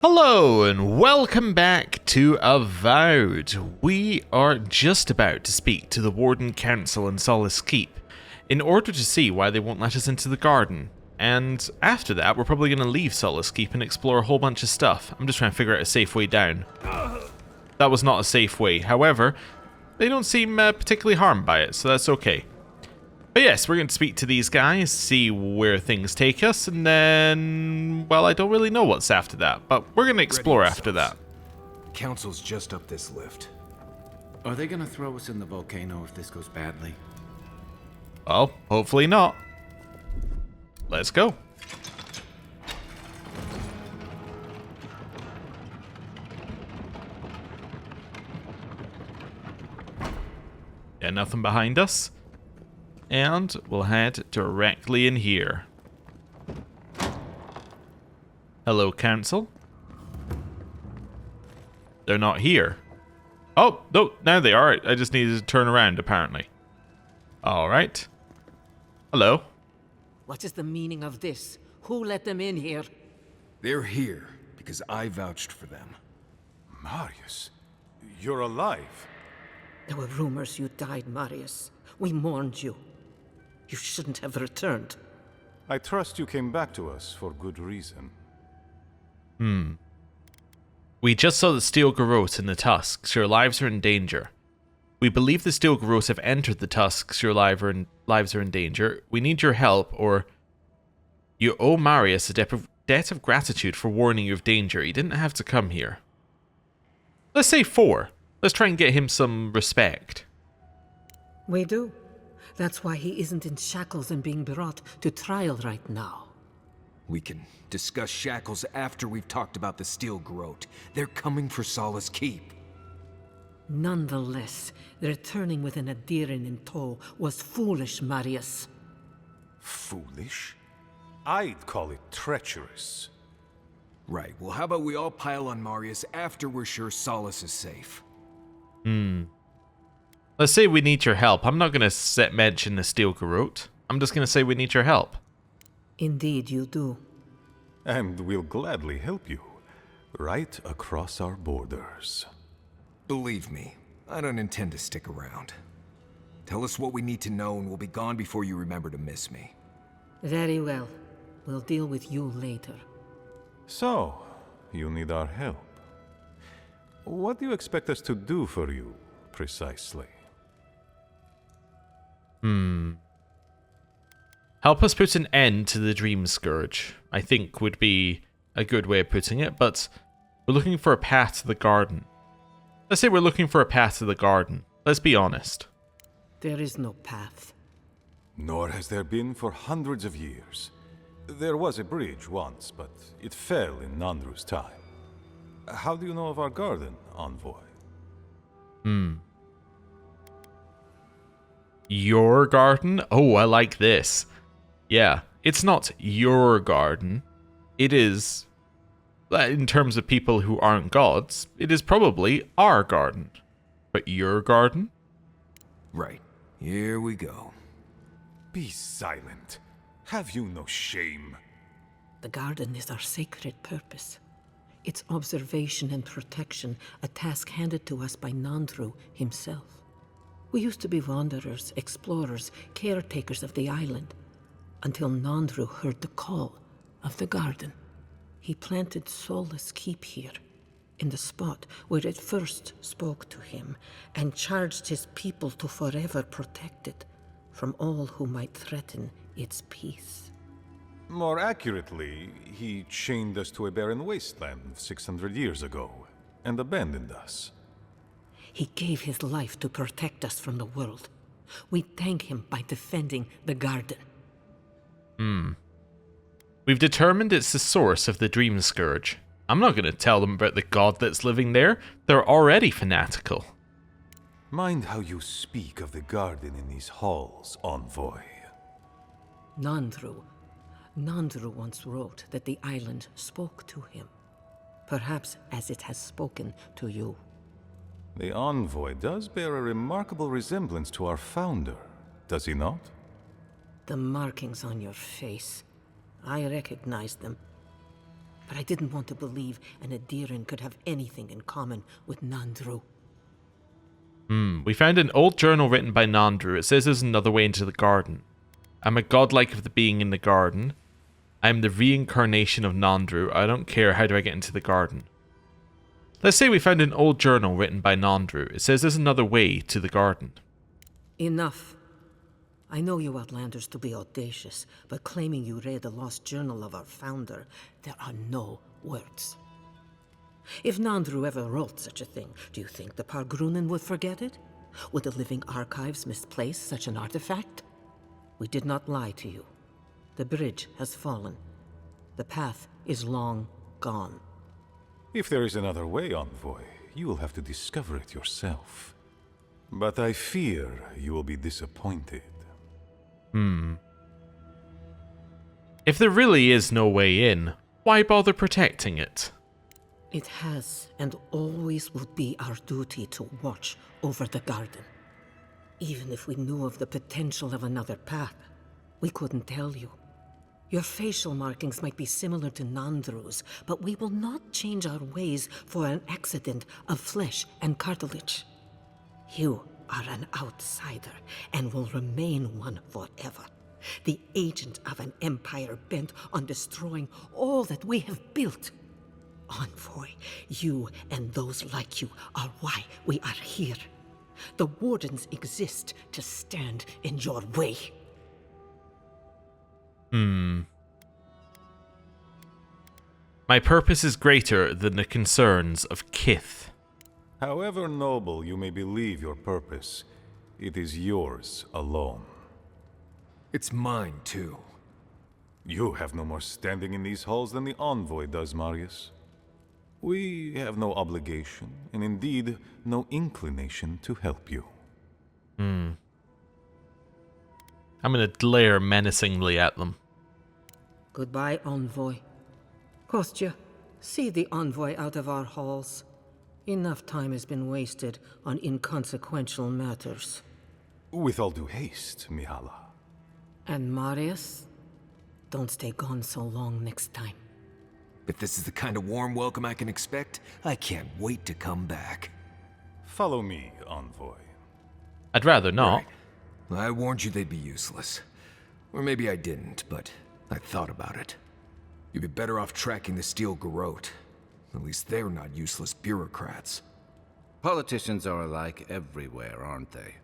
Hello and welcome back to Avowed. We are just about to speak to the Warden Council in Solace Keep in order to see why they won't let us into the garden. And after that, we're probably going to leave Solace Keep and explore a whole bunch of stuff. I'm just trying to figure out a safe way down. That was not a safe way. However, they don't seem particularly harmed by it, so that's okay. But yes, we're going to speak to these guys, see where things take us, and then, well, I don't really know what's after that, but we're going to explore after that. Council's just up this lift. Are they gonna throw us in the volcano if this goes badly? Well, hopefully not. Let's go. Yeah, nothing behind us. And we'll head directly in here. Hello, Council. They're not here. Oh, no, now they are. I just needed to turn around, apparently. Alright. Hello. What is the meaning of this? Who let them in here? They're here because I vouched for them. Marius, you're alive. There were rumors you died, Marius. We mourned you. You shouldn't have returned. I trust you came back to us for good reason. We just saw the Steel Garrote and the Tusks. Your lives are in danger. We believe the Steel Garrote have entered the Tusks. Your lives are in danger. We need your help, or... You owe Marius a debt of gratitude for warning you of danger. He didn't have to come here. Let's say 4. Let's try and get him some respect. We do. That's why he isn't in shackles and being brought to trial right now. We can discuss shackles after we've talked about the Steel Garrote. They're coming for Solace Keep. Nonetheless, returning with an Adherin in tow was foolish, Marius. Foolish? I'd call it treacherous. Right, well how about we all pile on Marius after we're sure Solace is safe? Let's say we need your help. I'm not going to mention the Steel Garrote. I'm just going to say we need your help. Indeed you do. And we'll gladly help you. Right across our borders. Believe me, I don't intend to stick around. Tell us what we need to know and we'll be gone before you remember to miss me. Very well. We'll deal with you later. So, you need our help. What do you expect us to do for you, precisely? Help us put an end to the Dream Scourge, I think would be a good way of putting it, but we're looking for a path to the garden. Let's say we're looking for a path to the garden. Let's be honest. There is no path. Nor has there been for hundreds of years. There was a bridge once, but it fell in Nandru's time. How do you know of our garden, Envoy? Your garden? Oh, I like this. Yeah, it's not your garden. It is, in terms of people who aren't gods, it is probably our garden. But your garden? Right, here we go. Be silent. Have you no shame? The garden is our sacred purpose. Its observation and protection, a task handed to us by Nandru himself. We used to be wanderers, explorers, caretakers of the island, until Nandru heard the call of the garden. He planted Solace Keep here, in the spot where it first spoke to him, and charged his people to forever protect it from all who might threaten its peace. More accurately, he chained us to a barren wasteland 600 years ago, and abandoned us. He gave his life to protect us from the world. We thank him by defending the garden. We've determined it's the source of the Dream Scourge. I'm not going to tell them about the god that's living there. They're already fanatical. Mind how you speak of the garden in these halls, Envoy. Nandru once wrote that the island spoke to him. Perhaps as it has spoken to you. The Envoy does bear a remarkable resemblance to our founder, does he not? The markings on your face. I recognize them. but I didn't want to believe an Adiran could have anything in common with Nandru. We found an old journal written by Nandru. It says there's another way into the garden. I'm a godlike of the being in the garden. I'm the reincarnation of Nandru. I don't care. How do I get into the garden? Let's say we found an old journal written by Nandru. It says there's another way to the garden. Enough. I know you Outlanders to be audacious, but claiming you read the lost journal of our founder, there are no words. If Nandru ever wrote such a thing, do you think the Pargrunen would forget it? Would the living archives misplace such an artifact? We did not lie to you. The bridge has fallen. The path is long gone. If there is another way, Envoy, you will have to discover it yourself. But I fear you will be disappointed. If there really is no way in, why bother protecting it? It has and always will be our duty to watch over the garden. Even if we knew of the potential of another path, we couldn't tell you. Your facial markings might be similar to Nandru's, but we will not change our ways for an accident of flesh and cartilage. You are an outsider and will remain one forever. The agent of an empire bent on destroying all that we have built. Envoy, you and those like you are why we are here. The Wardens exist to stand in your way. My purpose is greater than the concerns of Kith. However noble you may believe your purpose, it is yours alone. It's mine, too. You have no more standing in these halls than the Envoy does, Marius. We have no obligation, and indeed, no inclination to help you. I'm gonna glare menacingly at them. Goodbye, Envoy. Kostya, see the Envoy out of our halls. Enough time has been wasted on inconsequential matters. With all due haste, Mihala. And Marius, don't stay gone so long next time. If this is the kind of warm welcome I can expect, I can't wait to come back. Follow me, Envoy. I'd rather not. Right. I warned you they'd be useless. Or maybe I didn't, but I thought about it. You'd be better off tracking the Steel Garrote. At least they're not useless bureaucrats. Politicians are alike everywhere, aren't they?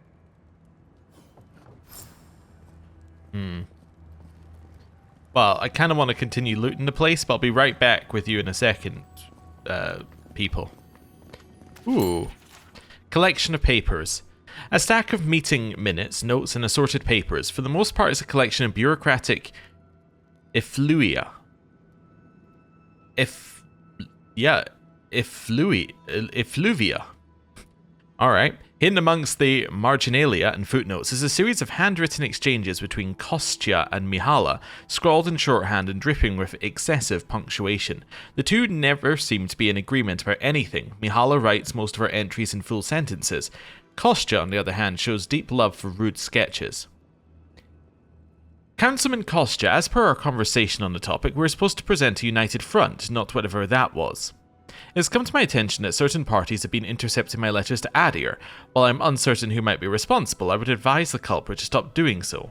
Well, I kind of want to continue looting the place, but I'll be right back with you in a second, people. Ooh. Collection of papers. A stack of meeting minutes, notes, and assorted papers. For the most part, it's a collection of bureaucratic effluvia. Effluvia. Alright. Hidden amongst the marginalia and footnotes is a series of handwritten exchanges between Kostya and Mihala, scrawled in shorthand and dripping with excessive punctuation. The two never seem to be in agreement about anything. Mihala writes most of her entries in full sentences. Kostya, on the other hand, shows deep love for rude sketches. Councilman Kostya, as per our conversation on the topic, we're supposed to present a united front, not whatever that was. It has come to my attention that certain parties have been intercepting my letters to Adir. While I'm uncertain who might be responsible, I would advise the culprit to stop doing so.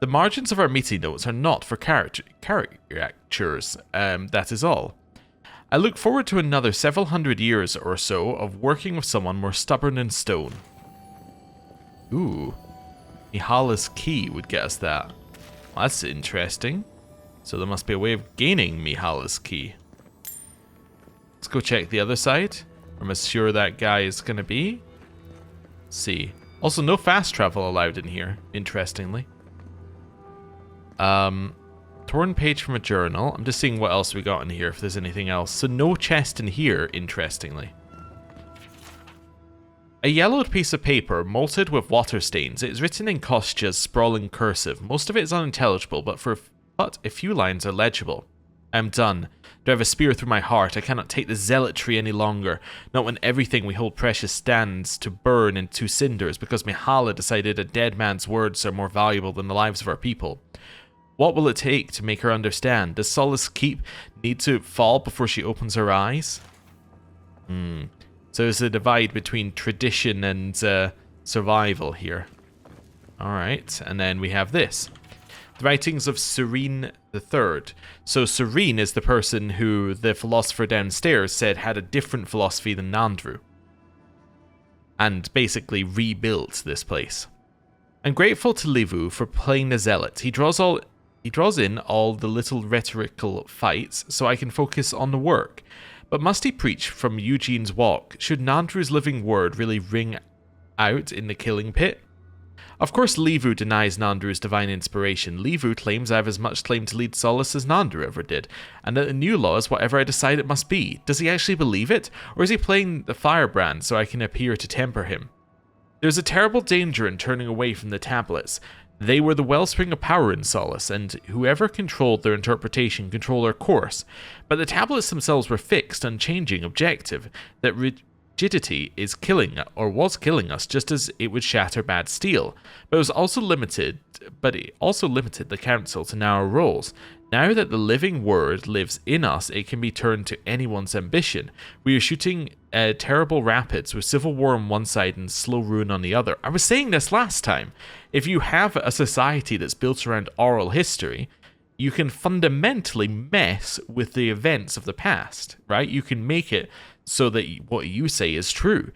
The margins of our meeting notes are not for caricatures, that is all. I look forward to another several hundred years or so of working with someone more stubborn than stone. Ooh. Mihala's key would get us that. Well, that's interesting. So there must be a way of gaining Mihala's key. Let's go check the other side. I'm as sure that guy is going to be. Let's see. Also, no fast travel allowed in here, interestingly. Torn page from a journal. I'm just seeing what else we got in here, if there's anything else. So no chest in here, interestingly. A yellowed piece of paper, molded with water stains. It is written in Kostya's sprawling cursive. Most of it is unintelligible, but a few lines are legible. I am done. Drive a spear through my heart. I cannot take the zealotry any longer. Not when everything we hold precious stands to burn into cinders because Mihala decided a dead man's words are more valuable than the lives of our people. What will it take to make her understand? Does Solace Keep need to fall before she opens her eyes? So there's a divide between tradition and survival here. Alright, and then we have this. The writings of Serene III. So Serene is the person who the philosopher downstairs said had a different philosophy than Nandru. And basically rebuilt this place. I'm grateful to Livu for playing the Zealot. He draws in all the little rhetorical fights so I can focus on the work. But must he preach from Eugene's walk? Should Nandru's living word really ring out in the killing pit? Of course Livu denies Nandru's divine inspiration. Livu claims I have as much claim to lead Solace as Nandru ever did, and that the new law is whatever I decide it must be. Does he actually believe it? Or is he playing the firebrand so I can appear to temper him? There's a terrible danger in turning away from the tablets. They were the wellspring of power in Solace, and whoever controlled their interpretation controlled their course. But the tablets themselves were fixed, unchanging, objective. That rigidity is killing, or was killing us, just as it would shatter bad steel. But it also limited the council to narrow roles. Now that the living word lives in us, it can be turned to anyone's ambition. We are shooting terrible rapids with civil war on one side and slow ruin on the other. I was saying this last time. If you have a society that's built around oral history, you can fundamentally mess with the events of the past, right? You can make it so that what you say is true.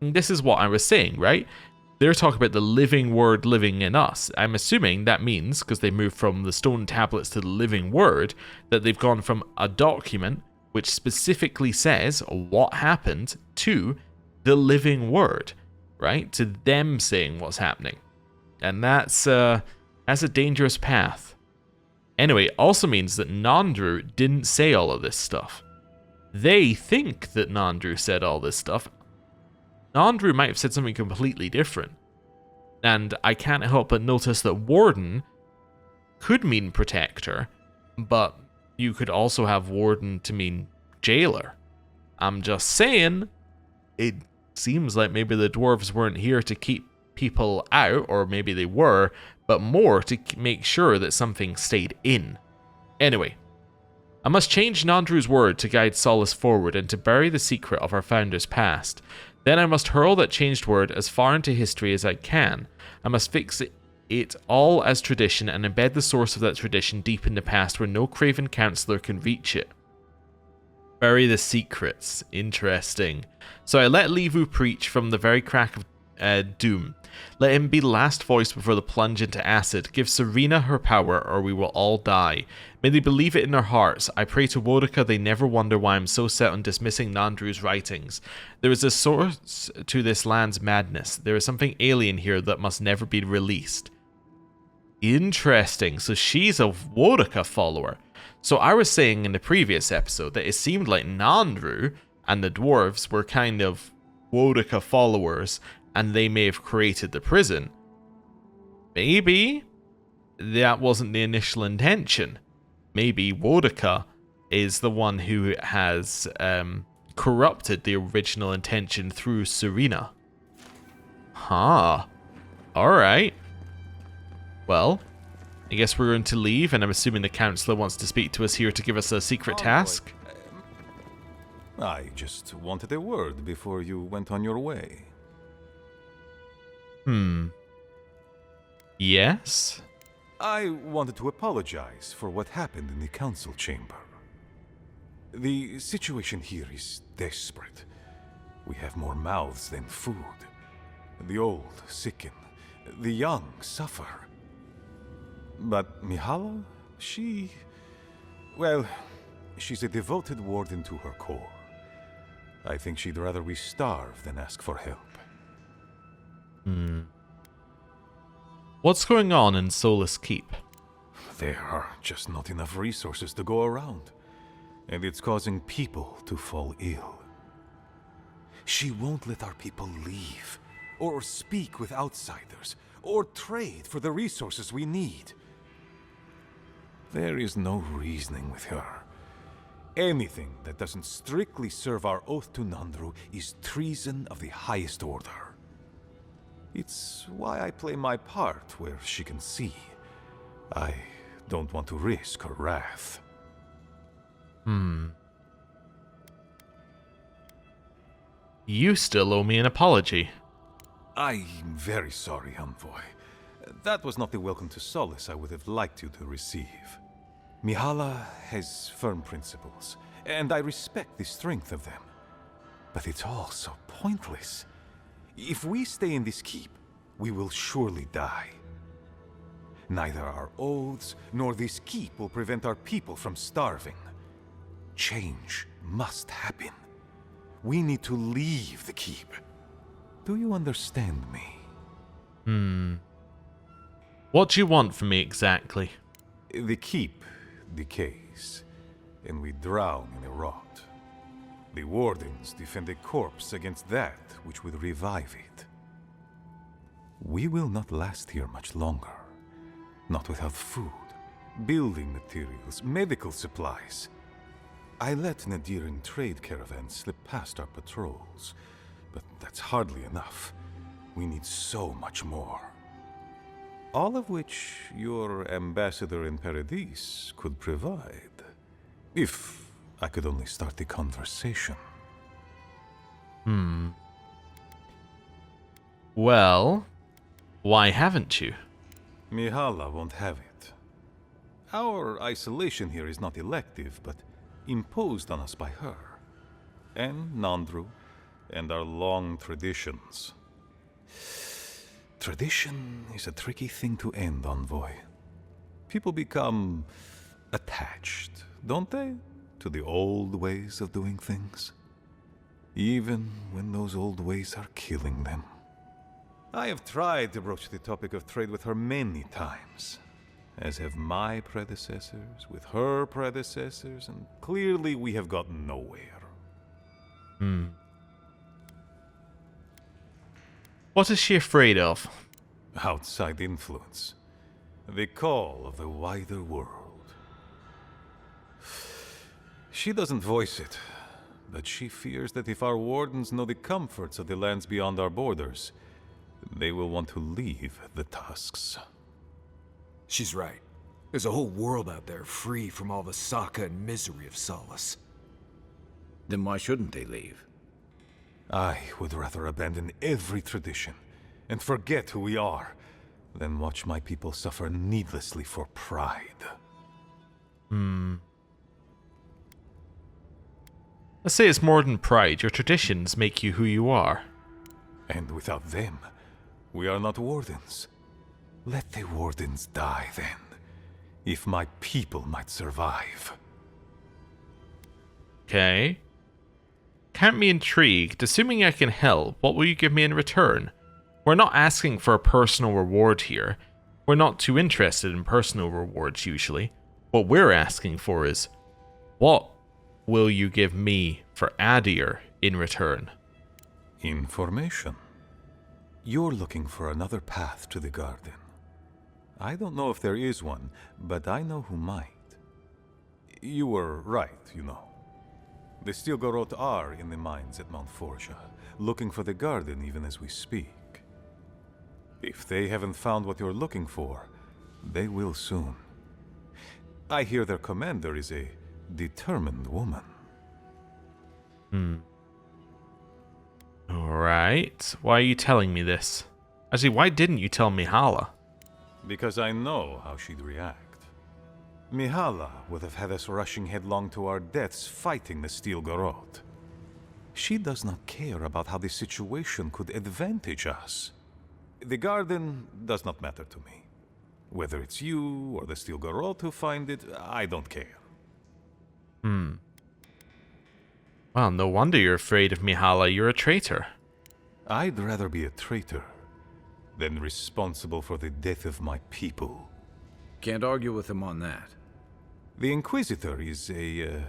And this is what I was saying, right? They're talking about the living word living in us. I'm assuming that means, because they moved from the stone tablets to the living word, that they've gone from a document which specifically says what happened to the living word, right? To them saying what's happening. And that's a dangerous path. Anyway, it also means that Nandru didn't say all of this stuff. They think that Nandru said all this stuff. Nandru might have said something completely different. And I can't help but notice that Warden could mean protector, but you could also have Warden to mean jailer. I'm just saying, it seems like maybe the dwarves weren't here to keep people out, or maybe they were, but more to make sure that something stayed in. Anyway, I must change Nandru's word to guide Solace forward and to bury the secret of our founder's past. Then I must hurl that changed word as far into history as I can. I must fix it all as tradition and embed the source of that tradition deep in the past where no craven counselor can reach it. Bury the secrets. Interesting. So I let Livu preach from the very crack of doom. Let him be the last voice before the plunge into acid. Give Serena her power, or we will all die. May they believe it in their hearts. I pray to Wodaka they never wonder why I'm so set on dismissing Nandru's writings. There is a source to this land's madness. There is something alien here that must never be released. Interesting. So she's a Wodaka follower. So I was saying in the previous episode that it seemed like Nandru and the dwarves were kind of Wodaka followers, and they may have created the prison. Maybe that wasn't the initial intention. Maybe Wodaka is the one who has corrupted the original intention through Serena. Huh. Alright. Well, I guess we're going to leave, and I'm assuming the counselor wants to speak to us here to give us a secret task. I just wanted a word before you went on your way. Yes? I wanted to apologize for what happened in the council chamber. The situation here is desperate. We have more mouths than food. The old sicken. The young suffer. But Mihala, she's a devoted warden to her core. I think she'd rather we starve than ask for help. What's going on in Solace Keep? There are just not enough resources to go around, and it's causing people to fall ill. She won't let our people leave, or speak with outsiders, or trade for the resources we need. There is no reasoning with her. Anything that doesn't strictly serve our oath to Nandru is treason of the highest order. It's why I play my part where she can see. I don't want to risk her wrath. You still owe me an apology. I'm very sorry, Envoy. That was not the welcome to solace I would have liked you to receive. Mihala has firm principles, and I respect the strength of them. But it's all so pointless. If we stay in this keep, we will surely die. Neither our oaths nor this keep will prevent our people from starving. Change must happen. We need to leave the keep. Do you understand me? What do you want from me exactly? The keep decays, and we drown in a rot. The wardens defend a corpse against that which would revive it. We will not last here much longer. Not without food, building materials, medical supplies. I let Nadiran trade caravans slip past our patrols, but that's hardly enough. We need so much more. All of which your ambassador in Paradis could provide. If I could only start the conversation. Well, why haven't you? Mihala won't have it. Our isolation here is not elective, but imposed on us by her. And Nandru, and our long traditions. Tradition is a tricky thing to end, Envoy. People become attached, don't they, to the old ways of doing things? Even when those old ways are killing them. I have tried to broach the topic of trade with her many times, as have my predecessors with her predecessors, and clearly we have gotten nowhere. What is she afraid of? Outside influence. The call of the wider world. She doesn't voice it, but she fears that if our wardens know the comforts of the lands beyond our borders, they will want to leave the tusks. She's right. There's a whole world out there free from all the Sokka and misery of Solace. Then why shouldn't they leave? I would rather abandon every tradition and forget who we are than watch my people suffer needlessly for pride. Let's say it's more than pride. Your traditions make you who you are. And without them, we are not wardens. Let the wardens die then, if my people might survive. Okay. Count me intrigued. Assuming I can help, what will you give me in return? We're not asking for a personal reward here. We're not too interested in personal rewards usually. What we're asking for is, what will you give me for Adir in return? Information. You're looking for another path to the garden. I don't know if there is one, but I know who might. You were right, you know. The Stilgarot are in the mines at Mount Forja, looking for the garden even as we speak. If they haven't found what you're looking for, they will soon. I hear their commander is a determined woman. Alright. Why are you telling me this? Actually, why didn't you tell Mihala? Because I know how she'd react. Mihala would have had us rushing headlong to our deaths fighting the Stilgarot. She does not care about how the situation could advantage us. The garden does not matter to me. Whether it's you or the Stilgarot who find it, I don't care. Well, no wonder you're afraid of Mihala. You're a traitor. I'd rather be a traitor than responsible for the death of my people. Can't argue with him on that. The Inquisitor is a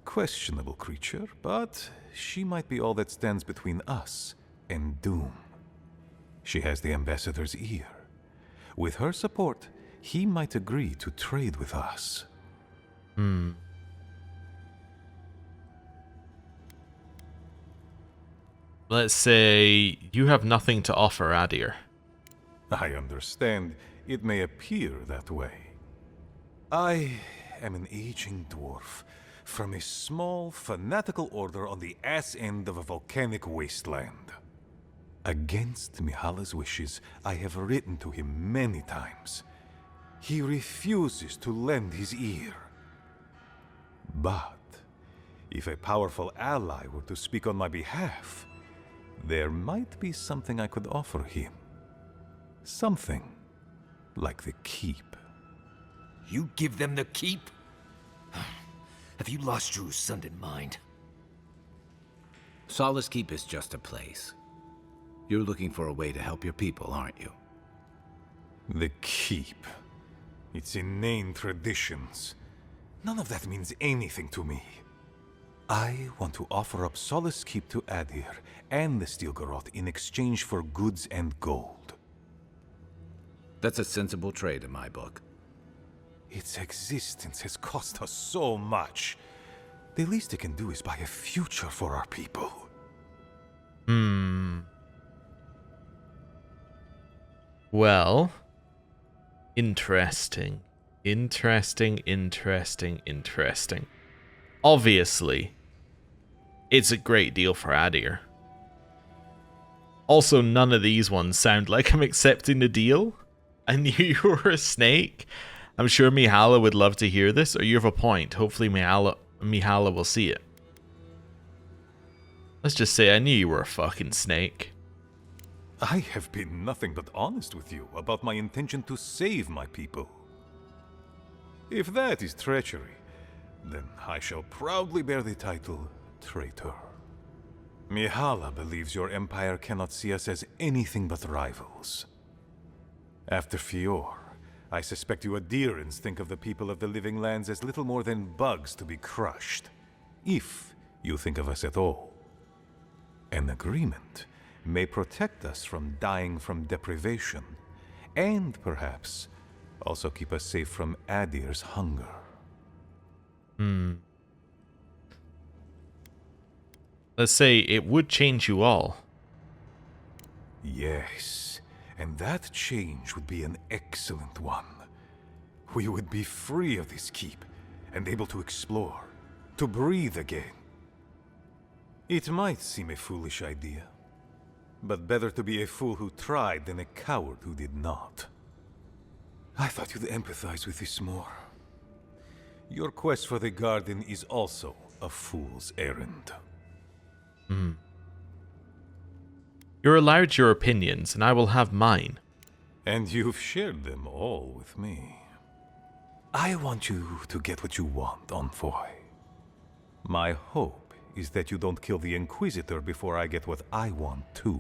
questionable creature, but she might be all that stands between us and doom. She has the Ambassador's ear. With her support, he might agree to trade with us. Let's say you have nothing to offer Adir. I understand it may appear that way. I am an aging dwarf from a small, fanatical order on the ass end of a volcanic wasteland. Against Mihala's wishes, I have written to him many times. He refuses to lend his ear. But if a powerful ally were to speak on my behalf, there might be something I could offer him. Something like the keep. You give them the keep? Have you lost your Sundan mind? Solace Keep is just a place. You're looking for a way to help your people, aren't you? The keep. Its inane traditions. None of that means anything to me. I want to offer up Solace Keep to Adir and the Steel Garrote in exchange for goods and gold. That's a sensible trade in my book. Its existence has cost us so much. The least it can do is buy a future for our people. Well, interesting. Obviously, it's a great deal for Adir. Also, none of these ones sound like I'm accepting the deal. I knew you were a snake. I'm sure Mihala would love to hear this, or you have a point. Hopefully Mihala will see it. Let's just say I knew you were a fucking snake. I have been nothing but honest with you about my intention to save my people. If that is treachery, then I shall proudly bear the title traitor. Mihala believes your empire cannot see us as anything but rivals. After Fior, I suspect you Adirans think of the people of the Living Lands as little more than bugs to be crushed, if you think of us at all. An agreement may protect us from dying from deprivation, and perhaps also keep us safe from Adir's hunger. Let's say it would change you all. Yes, and that change would be an excellent one. We would be free of this keep, and able to explore, to breathe again. It might seem a foolish idea, but better to be a fool who tried than a coward who did not. I thought you'd empathize with this more. Your quest for the garden is also a fool's errand. You're allowed your opinions, and I will have mine. And you've shared them all with me. I want you to get what you want, Envoy. My hope is that you don't kill the Inquisitor before I get what I want too.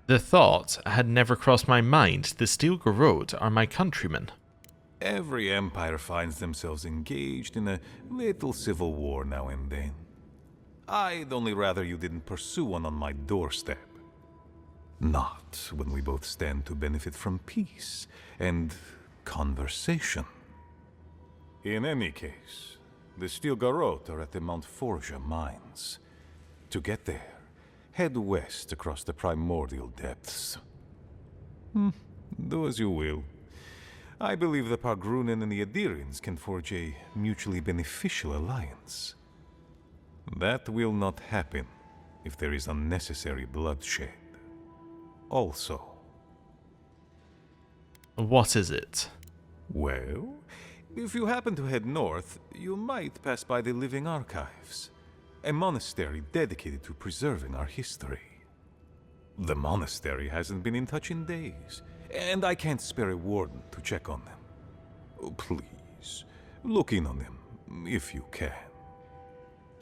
The thought had never crossed my mind. The Steel Garrote are my countrymen. Every empire finds themselves engaged in a little civil war now and then. I'd only rather you didn't pursue one on my doorstep. Not when we both stand to benefit from peace and conversation. In any case, the Steel Garrote are at the Mount Forja mines. To get there, head west across the primordial depths. Do as you will. I believe the Pargrunen and the Adirians can forge a mutually beneficial alliance. That will not happen if there is unnecessary bloodshed. Also... What is it? Well, if you happen to head north, you might pass by the Living Archives, a monastery dedicated to preserving our history. The monastery hasn't been in touch in days, and I can't spare a warden to check on them. Oh, please, look in on them, if you can.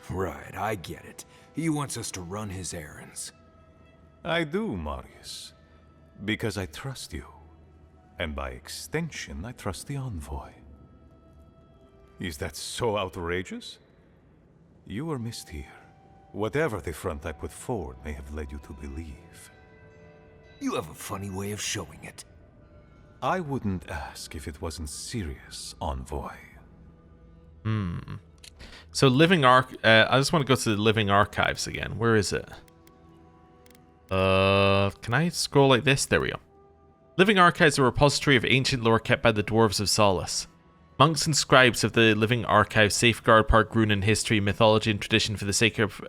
Right, I get it. He wants us to run his errands. I do, Marius, because I trust you. And by extension, I trust the Envoy. Is that so outrageous? You were missed here. Whatever the front I put forward may have led you to believe. You have a funny way of showing it. I wouldn't ask if it wasn't serious, Envoy. So I just want to go to the Living Archives again. Where is it? Can I scroll like this? There we go. Living archives are a repository of ancient lore kept by the Dwarves of Solace. Monks and scribes of the Living Archive safeguard Park Runen history, mythology, and tradition for the sake of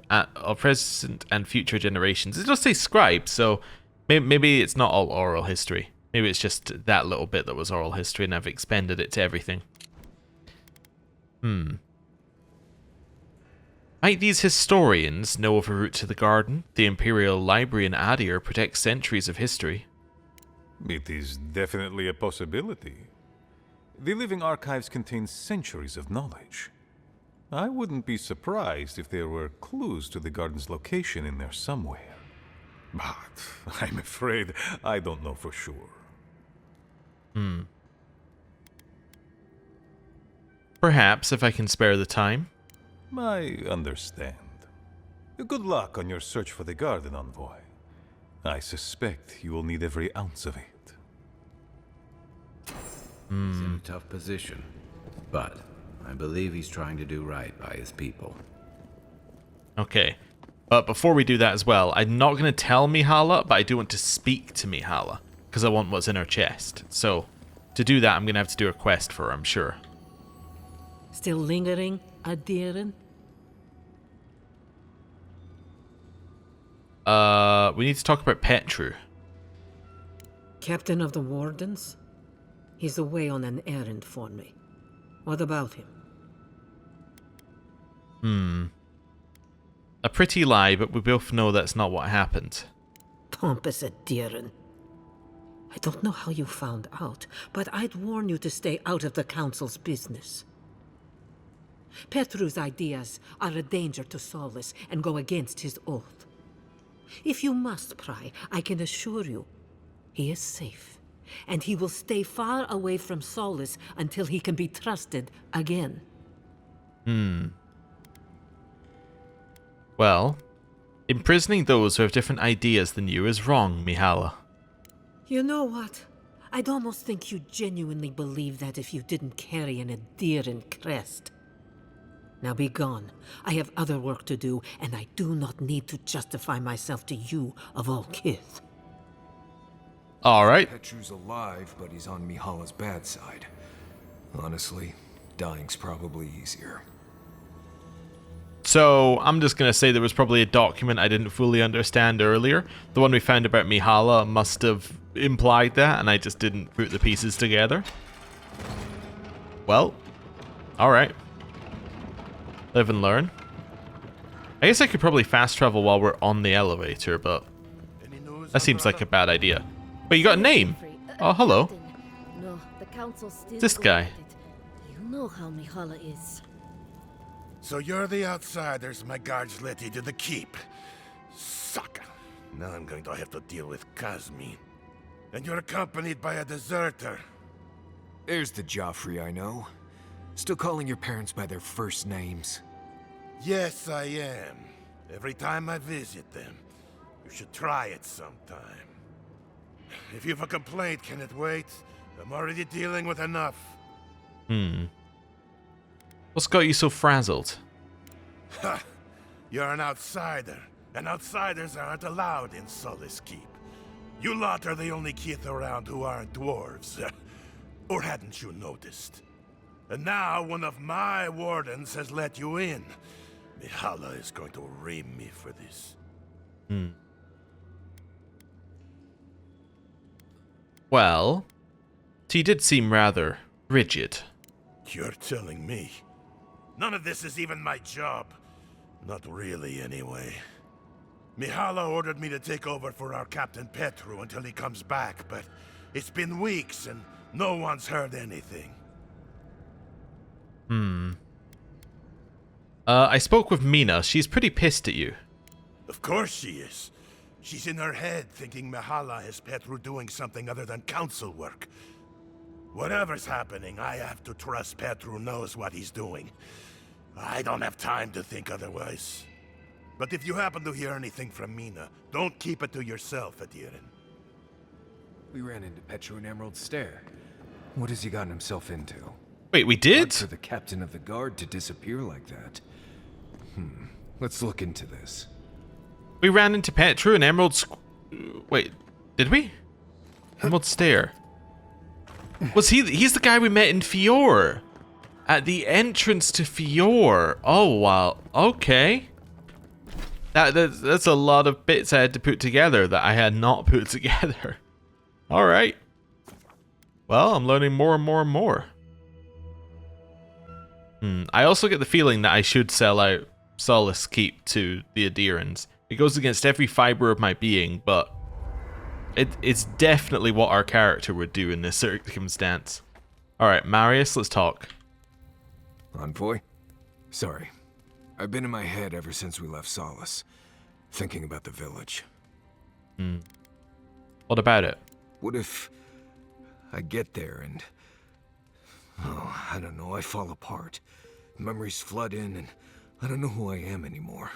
present and future generations. It does say scribes, so maybe it's not all oral history. Maybe it's just that little bit that was oral history and I've expanded it to everything. Might these historians know of a route to the garden? The Imperial Library in Adir protects centuries of history. It is definitely a possibility. The Living Archives contain centuries of knowledge. I wouldn't be surprised if there were clues to the garden's location in there somewhere. But I'm afraid I don't know for sure. Perhaps, if I can spare the time. I understand. Good luck on your search for the garden, Envoy. I suspect you will need every ounce of it. He's in a tough position, but I believe he's trying to do right by his people. Okay. But before we do that as well, I'm not going to tell Mihala, but I do want to speak to Mihala, because I want what's in her chest. So, to do that, I'm going to have to do a quest for her, I'm sure. Still lingering, Adiren? We need to talk about Petru. Captain of the Wardens? He's away on an errand for me. What about him? A pretty lie, but we both know that's not what happened. Pompous Adiren. I don't know how you found out, but I'd warn you to stay out of the Council's business. Petru's ideas are a danger to Solace and go against his oath. If you must pry, I can assure you, he is safe, and he will stay far away from Solace until he can be trusted again. Well, imprisoning those who have different ideas than you is wrong, Mihala. You know what? I'd almost think you genuinely believe that if you didn't carry an Adiren crest. Now be gone. I have other work to do, and I do not need to justify myself to you of all kith. Alright. Petru's alive, but he's on Mihala's bad side. Honestly, dying's probably easier. So, I'm just going to say there was probably a document I didn't fully understand earlier. The one we found about Mihala must have implied that, and I just didn't put the pieces together. Well, alright. Live and learn. I guess I could probably fast travel while we're on the elevator, but that seems like a bad idea. But you got a name? Oh, hello. No, the council still This guy. You know how Mihala is. So you're the outsiders my guards let into the keep. Sucker. Now I'm going to have to deal with Kazmi. And you're accompanied by a deserter. There's the Joffrey I know. Still calling your parents by their first names. Yes, I am. Every time I visit them. You should try it sometime. If you've a complaint, can it wait? I'm already dealing with enough. What's got you so frazzled? Ha! You're an outsider, and outsiders aren't allowed in Solace Keep. You lot are the only kith around who aren't dwarves. Or hadn't you noticed? And now one of my wardens has let you in. Mihala is going to ream me for this. Well, he did seem rather rigid. You're telling me? None of this is even my job. Not really, anyway. Mihala ordered me to take over for our Captain Petru until he comes back, but it's been weeks and no one's heard anything. I spoke with Mina. She's pretty pissed at you. Of course she is. She's in her head thinking Mihala has Petru doing something other than council work. Whatever's happening, I have to trust Petru knows what he's doing. I don't have time to think otherwise. But if you happen to hear anything from Mina, don't keep it to yourself, Adiren. We ran into Petru in Emerald Stair. What has he gotten himself into? Wait, we did? Hard for the captain of the guard to disappear like that. Let's look into this. We ran into Petru and Emerald Wait, did we? Emerald Stair. Was he's the guy we met in Fior. At the entrance to Fior. Oh, wow. Okay. That's a lot of bits I had to put together that I had not put together. Alright. Well, I'm learning more and more and more. I also get the feeling that I should sell out Solace Keep to the Adherents. It goes against every fiber of my being, but it's definitely what our character would do in this circumstance. Alright, Marius, let's talk. Envoy? Sorry. I've been in my head ever since we left Solace, thinking about the village. What about it? What if I get there and... oh, I don't know, I fall apart. Memories flood in and I don't know who I am anymore.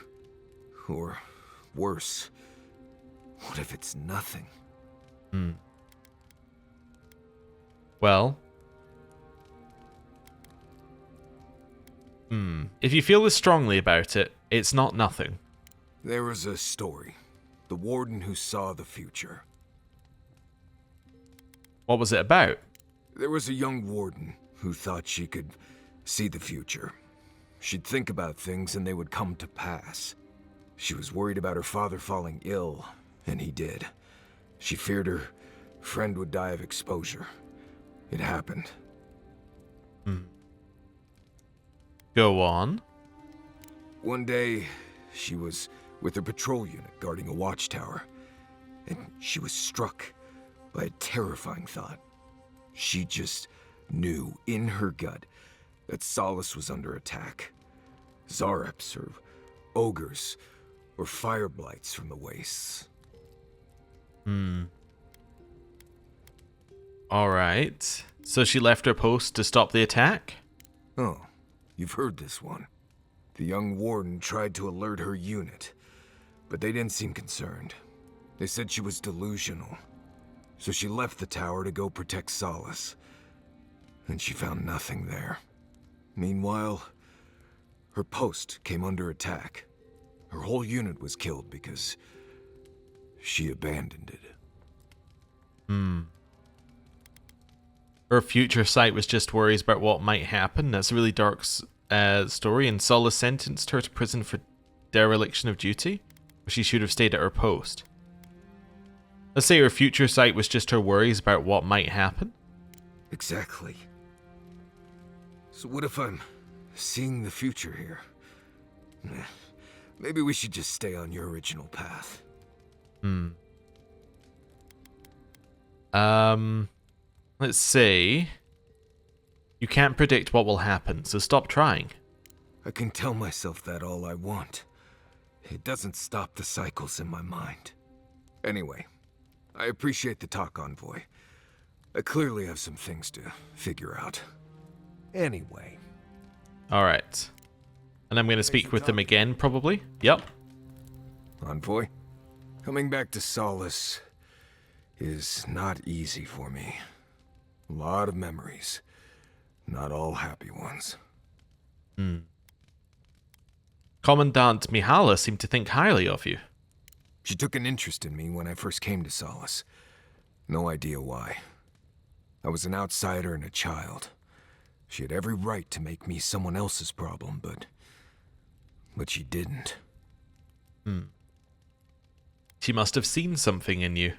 Or worse, what if it's nothing? Well... if you feel this strongly about it, it's not nothing. There was a story. The warden who saw the future. What was it about? There was a young warden who thought she could see the future. She'd think about things and they would come to pass. She was worried about her father falling ill, and he did. She feared her friend would die of exposure. It happened. Go on. One day, she was with her patrol unit guarding a watchtower, and she was struck by a terrifying thought. She just knew in her gut that Solace was under attack. Zareps, or ogres, or fire blights from the wastes. Alright. So she left her post to stop the attack? Oh, you've heard this one. The young warden tried to alert her unit, but they didn't seem concerned. They said she was delusional. So she left the tower to go protect Solace. And she found nothing there. Meanwhile, her post came under attack. Her whole unit was killed because she abandoned it. Her future sight was just worries about what might happen. That's a really dark story, and Solace sentenced her to prison for dereliction of duty, or she should have stayed at her post. Let's say her future sight was just her worries about what might happen. Exactly. So what if I'm seeing the future here? Maybe we should just stay on your original path. Let's see. You can't predict what will happen, so stop trying. I can tell myself that all I want. It doesn't stop the cycles in my mind. Anyway, I appreciate the talk, Envoy. I clearly have some things to figure out. Anyway. Alright. And I'm going to speak with them again, probably. Yep. Envoy, coming back to Solace is not easy for me. A lot of memories. Not all happy ones. Commandant Mihala seemed to think highly of you. She took an interest in me when I first came to Solace. No idea why. I was an outsider and a child. She had every right to make me someone else's problem, but she didn't. She must have seen something in you.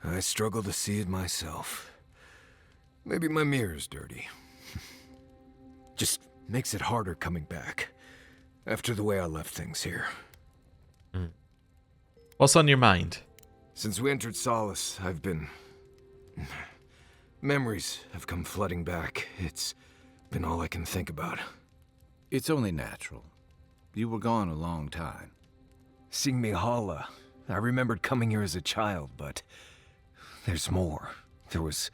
I struggle to see it myself. Maybe my mirror's dirty. Just makes it harder coming back. After the way I left things here. What's on your mind? Since we entered Solace, I've been... memories have come flooding back. It's been all I can think about. It's only natural. You were gone a long time. Seeing Mihala, I remembered coming here as a child, but... there's more. There was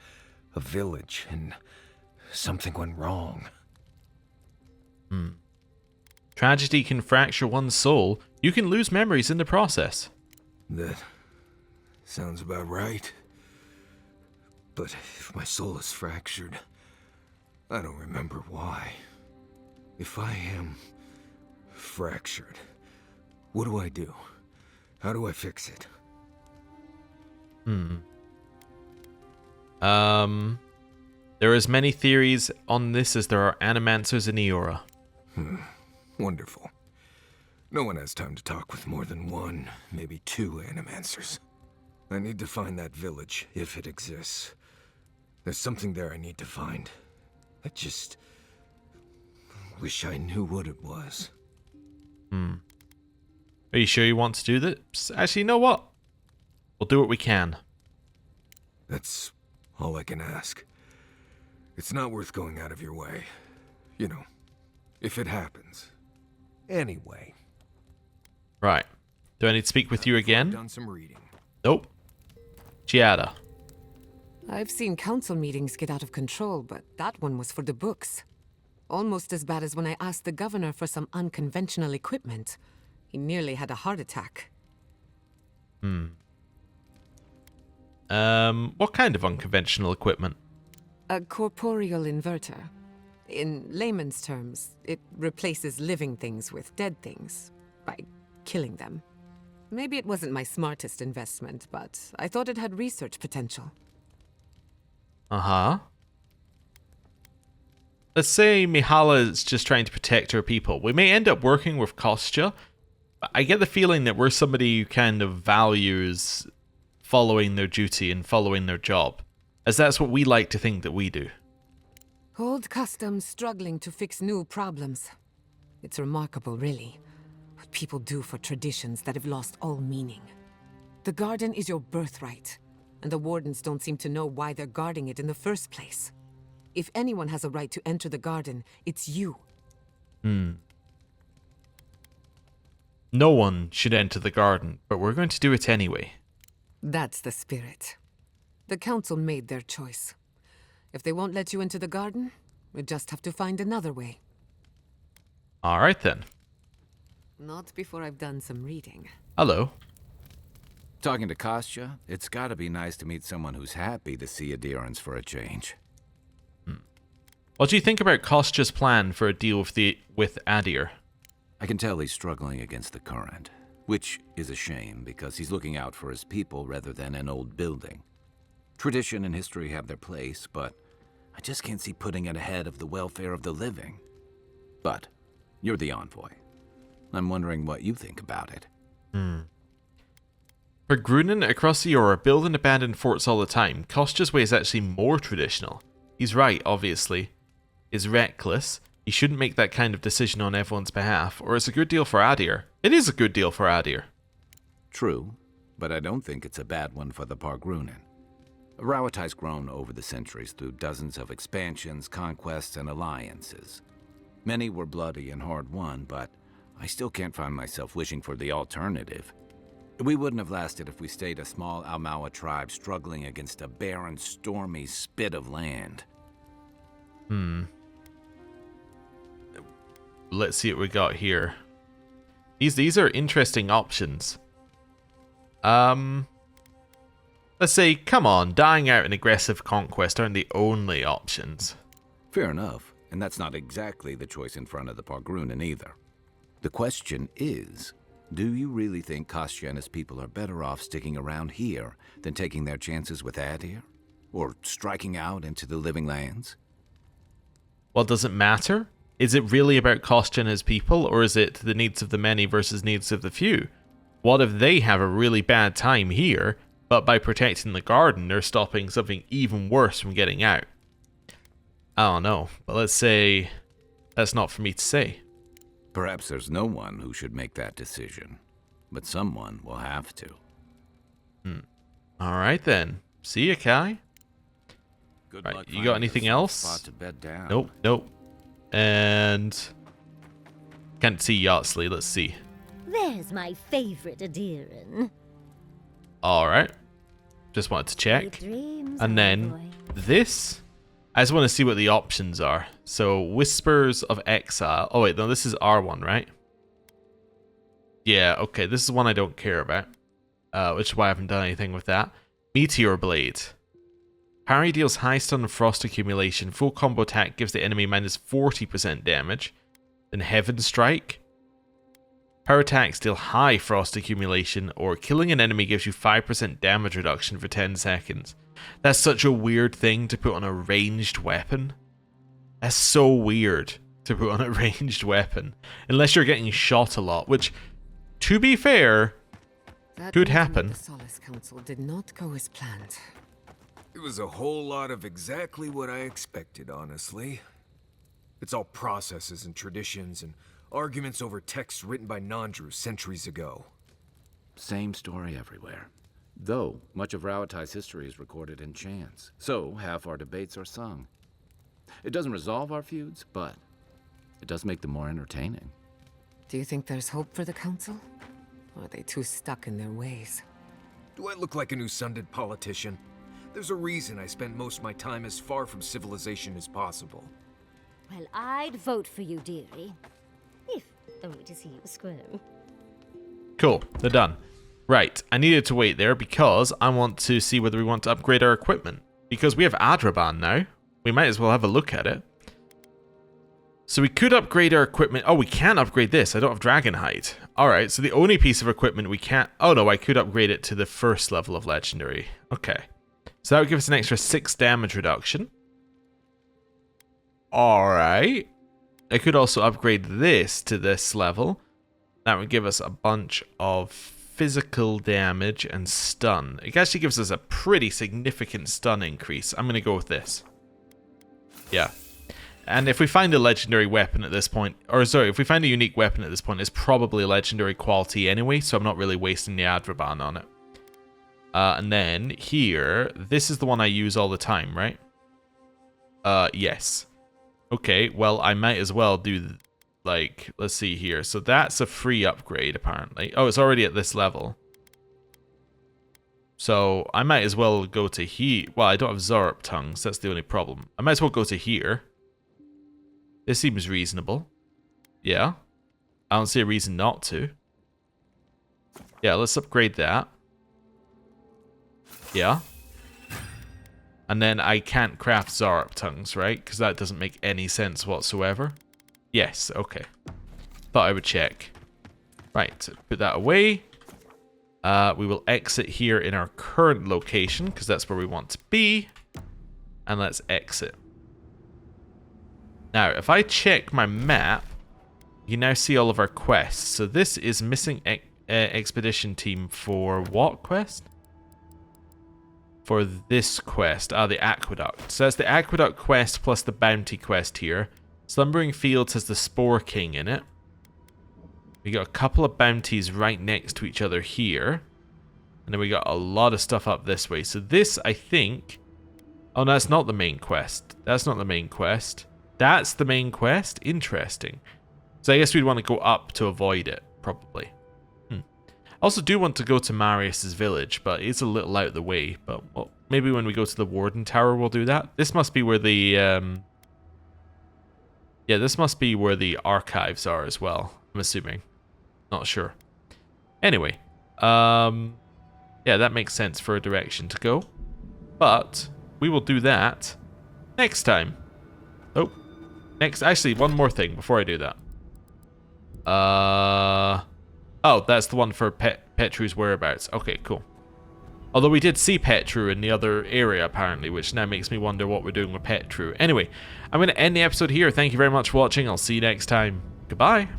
a village, and something went wrong. Tragedy can fracture one's soul. You can lose memories in the process. That sounds about right. But if my soul is fractured, I don't remember why. If I am fractured, what do I do? How do I fix it? There are as many theories on this as there are animancers in Eora. Wonderful. No one has time to talk with more than one, maybe two animancers. I need to find that village, if it exists. There's something there I need to find. I just wish I knew what it was. Are you sure you want to do this? Actually, you know what? We'll do what we can. That's all I can ask. It's not worth going out of your way. You know, if it happens. Anyway. Right. Do I need to speak with you I've again? done some reading. Nope. Giada. I've seen council meetings get out of control, but that one was for the books. Almost as bad as when I asked the governor for some unconventional equipment. He nearly had a heart attack. What kind of unconventional equipment? A corporeal inverter. In layman's terms, it replaces living things with dead things by killing them. Maybe it wasn't my smartest investment, but I thought it had research potential. Uh-huh. Let's say Mihala is just trying to protect her people. We may end up working with Kostya, but I get the feeling that we're somebody who kind of values following their duty and following their job, as that's what we like to think that we do. Old customs struggling to fix new problems. It's remarkable, really, what people do for traditions that have lost all meaning. The garden is your birthright, and the wardens don't seem to know why they're guarding it in the first place. If anyone has a right to enter the garden, it's you. No one should enter the garden, but we're going to do it anyway. That's the spirit. The council made their choice. If they won't let you into the garden, we just have to find another way. Alright then. Not before I've done some reading. Hello. Talking to Kostya, it's gotta be nice to meet someone who's happy to see adherence for a change. What do you think about Kostya's plan for a deal with Adir? I can tell he's struggling against the current, which is a shame because he's looking out for his people rather than an old building. Tradition and history have their place, but I just can't see putting it ahead of the welfare of the living. But you're the envoy. I'm wondering what you think about it. For Grunin across the Eora, build and abandon forts all the time. Kostya's way is actually more traditional. He's right, obviously. Is reckless. He shouldn't make that kind of decision on everyone's behalf, or it's a good deal for Adir. It is a good deal for Adir. True, but I don't think it's a bad one for the Pargrunin. Rawatai's grown over the centuries through dozens of expansions, conquests, and alliances. Many were bloody and hard-won, but I still can't find myself wishing for the alternative. We wouldn't have lasted if we stayed a small Almawa tribe struggling against a barren, stormy spit of land. Let's see what we got here. These are interesting options. Let's say, come on, dying out and aggressive conquest aren't the only options. Fair enough, and that's not exactly the choice in front of the Pargrunin either. The question is, do you really think Kostya and his people are better off sticking around here than taking their chances with Adir? Or striking out into the living lands? Well, does it matter? Is it really about Kostya and his people, or is it the needs of the many versus needs of the few? What if they have a really bad time here, but by protecting the garden, they're stopping something even worse from getting out? I don't know, but let's say that's not for me to say. Perhaps there's no one who should make that decision, but someone will have to. Alright then. See ya, Kai. Good Right, luck you got finding anything yourself a else? spot to bed down. Nope. And can't see Yardsley. Let's see. There's my favorite Adiran. Alright. Just wanted to check. And then this, I just want to see what the options are. So Whispers of Exile. Oh wait, no, this is R1, right? Yeah, okay, this is one I don't care about. Which is why I haven't done anything with that. Meteor Blade. Parry deals high stun and frost accumulation. Full combo attack gives the enemy minus 40% damage. Then Heaven Strike. Power attacks deal high frost accumulation, or killing an enemy gives you 5% damage reduction for 10 seconds. That's such a weird thing to put on a ranged weapon. That's so weird to put on a ranged weapon. Unless you're getting shot a lot, which, to be fair, could happen. The Solace Council did not go as planned. It was a whole lot of exactly what I expected, honestly. It's all processes and traditions and arguments over texts written by non-Drews centuries ago. Same story everywhere. Though, much of Rauatai's history is recorded in chants, so half our debates are sung. It doesn't resolve our feuds, but it does make them more entertaining. Do you think there's hope for the Council? Or are they too stuck in their ways? Do I look like a new-sunded politician? There's a reason I spend most of my time as far from civilization as possible. Well, I'd vote for you, dearie. If only to see you squirm. Cool, they're done. Right, I needed to wait there because I want to see whether we want to upgrade our equipment. Because we have Adraban now, we might as well have a look at it. So we could upgrade our equipment. Oh, we can't upgrade this. I don't have Dragonhide. Alright, so the only piece of equipment we can't... Oh no, I could upgrade it to the first level of Legendary. Okay. So that would give us an extra 6 damage reduction. Alright. I could also upgrade this to this level. That would give us a bunch of physical damage and stun. It actually gives us a pretty significant stun increase. I'm going to go with this. Yeah. And if we find a legendary weapon at this point, or sorry, if we find a unique weapon at this point, it's probably legendary quality anyway, so I'm not really wasting the Adraban on it. And then here, this is the one I use all the time, right? Yes. Okay, well, I might as well do, like, let's see here. So that's a free upgrade, apparently. Oh, it's already at this level. So I might as well go to here. Well, I don't have Zorp tongues, that's the only problem. I might as well go to here. This seems reasonable. Yeah. I don't see a reason not to. Yeah, let's upgrade that. Yeah. And then I can't craft Zarp tongues, right? Because that doesn't make any sense whatsoever. Yes, okay. Thought I would check. Right, put that away. We will exit here in our current location, because that's where we want to be. And let's exit. Now, if I check my map, you now see all of our quests. So this is missing expedition team for what quest? For this quest. Ah, the Aqueduct. So that's the Aqueduct quest plus the bounty quest here. Slumbering Fields has the Spore King in it. We got a couple of bounties right next to each other here. And then we got a lot of stuff up this way. So this, I think... Oh, no, that's not the main quest. That's not the main quest. That's the main quest? Interesting. So I guess we'd want to go up to avoid it, probably. I also do want to go to Marius's village, but it's a little out of the way. But well, maybe when we go to the Warden Tower, we'll do that. This must be where the... Yeah, this must be where the archives are as well, I'm assuming. Not sure. Anyway. Yeah, that makes sense for a direction to go. But we will do that next time. Oh. Actually, one more thing before I do that. Oh, that's the one for Petru's whereabouts. Okay, cool. Although we did see Petru in the other area, apparently, which now makes me wonder what we're doing with Petru. Anyway, I'm going to end the episode here. Thank you very much for watching. I'll see you next time. Goodbye.